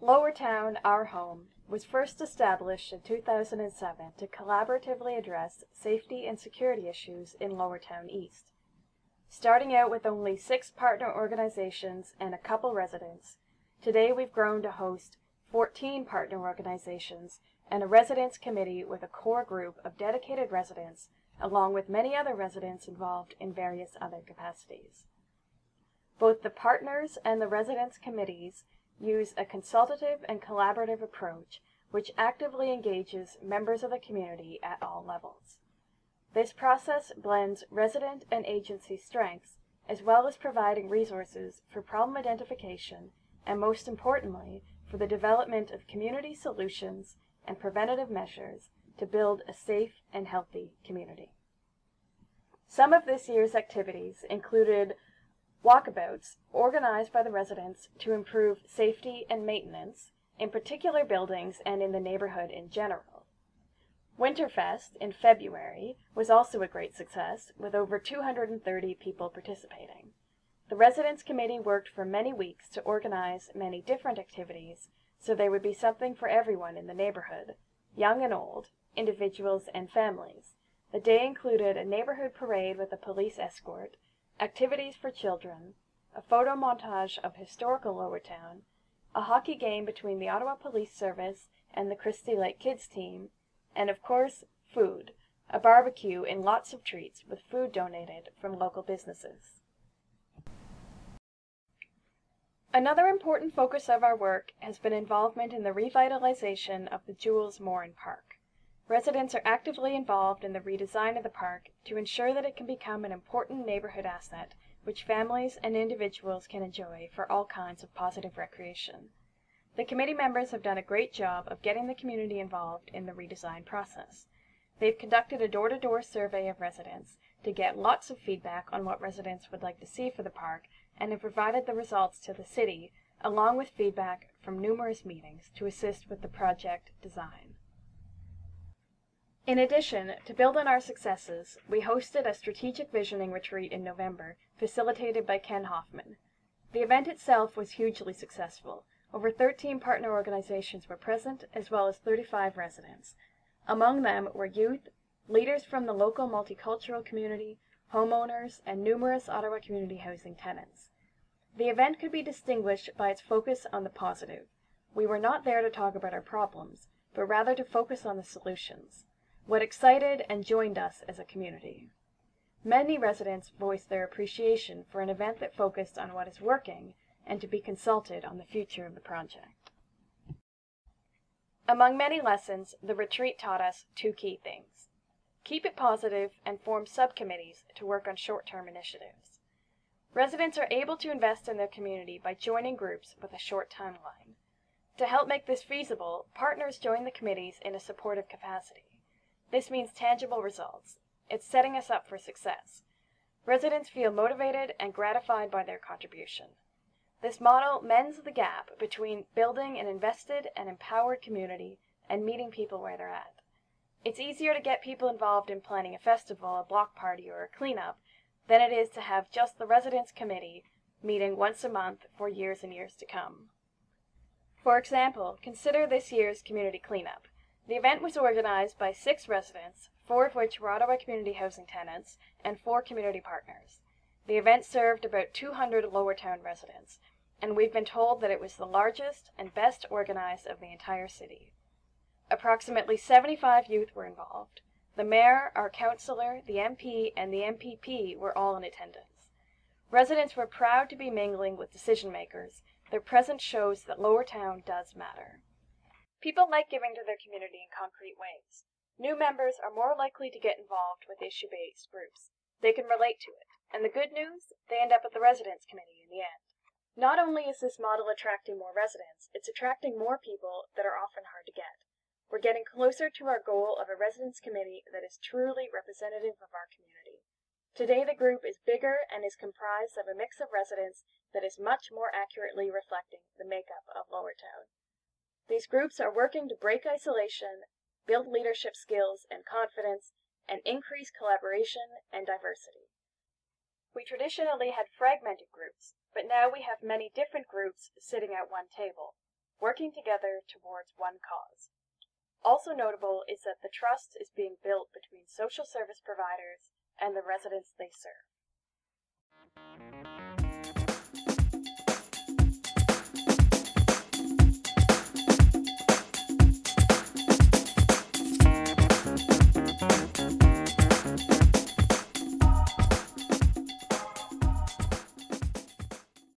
Lowertown, Our Home, was first established in 2007 to collaboratively address safety and security issues in Lowertown East. Starting out with only 6 partner organizations and a couple residents, today we've grown to host 14 partner organizations and a residents committee with a core group of dedicated residents, along with many other residents involved in various other capacities. Both the partners and the residents committees use a consultative and collaborative approach which actively engages members of the community at all levels. This process blends resident and agency strengths, as well as providing resources for problem identification and, most importantly, for the development of community solutions and preventative measures to build a safe and healthy community. Some of this year's activities included walkabouts organized by the residents to improve safety and maintenance in particular buildings and in the neighborhood in general. Winterfest in February was also a great success, with over 230 people participating. The Residents Committee worked for many weeks to organize many different activities so there would be something for everyone in the neighborhood, young and old, individuals and families. The day included a neighborhood parade with a police escort, activities for children, a photo montage of historical Lowertown, a hockey game between the Ottawa Police Service and the Christie Lake Kids team, and of course, food, a barbecue and lots of treats with food donated from local businesses. Another important focus of our work has been involvement in the revitalization of the Jules Morin Park. Residents are actively involved in the redesign of the park to ensure that it can become an important neighborhood asset which families and individuals can enjoy for all kinds of positive recreation. The committee members have done a great job of getting the community involved in the redesign process. They've conducted a door-to-door survey of residents to get lots of feedback on what residents would like to see for the park and have provided the results to the city, along with feedback from numerous meetings to assist with the project design. In addition, to build on our successes, we hosted a strategic visioning retreat in November, facilitated by Ken Hoffman. The event itself was hugely successful. Over 13 partner organizations were present, as well as 35 residents. Among them were youth, leaders from the local multicultural community, homeowners, and numerous Ottawa community housing tenants. The event could be distinguished by its focus on the positive. We were not there to talk about our problems, but rather to focus on the solutions. What excited and joined us as a community. Many residents voiced their appreciation for an event that focused on what is working and to be consulted on the future of the project. Among many lessons, the retreat taught us 2 key things. Keep it positive and form subcommittees to work on short-term initiatives. Residents are able to invest in their community by joining groups with a short timeline. To help make this feasible, partners join the committees in a supportive capacity. This means tangible results. It's setting us up for success. Residents feel motivated and gratified by their contribution. This model mends the gap between building an invested and empowered community and meeting people where they're at. It's easier to get people involved in planning a festival, a block party, or a cleanup than it is to have just the Residents Committee meeting once a month for years and years to come. For example, consider this year's community cleanup. The event was organized by 6 residents, 4 of which were Ottawa community housing tenants, and 4 community partners. The event served about 200 Lowertown residents, and we've been told that it was the largest and best organized of the entire city. Approximately 75 youth were involved. The mayor, our councillor, the MP, and the MPP were all in attendance. Residents were proud to be mingling with decision makers. Their presence shows that Lowertown does matter. People like giving to their community in concrete ways. New members are more likely to get involved with issue-based groups. They can relate to it, and the good news, they end up at the Residents Committee in the end. Not only is this model attracting more residents, it's attracting more people that are often hard to get. We're getting closer to our goal of a Residents Committee that is truly representative of our community. Today the group is bigger and is comprised of a mix of residents that is much more accurately reflecting the makeup of Lowertown. These groups are working to break isolation, build leadership skills and confidence, and increase collaboration and diversity. We traditionally had fragmented groups, but now we have many different groups sitting at one table. working together towards one cause. Also notable is that the trust is being built between social service providers and the residents they serve.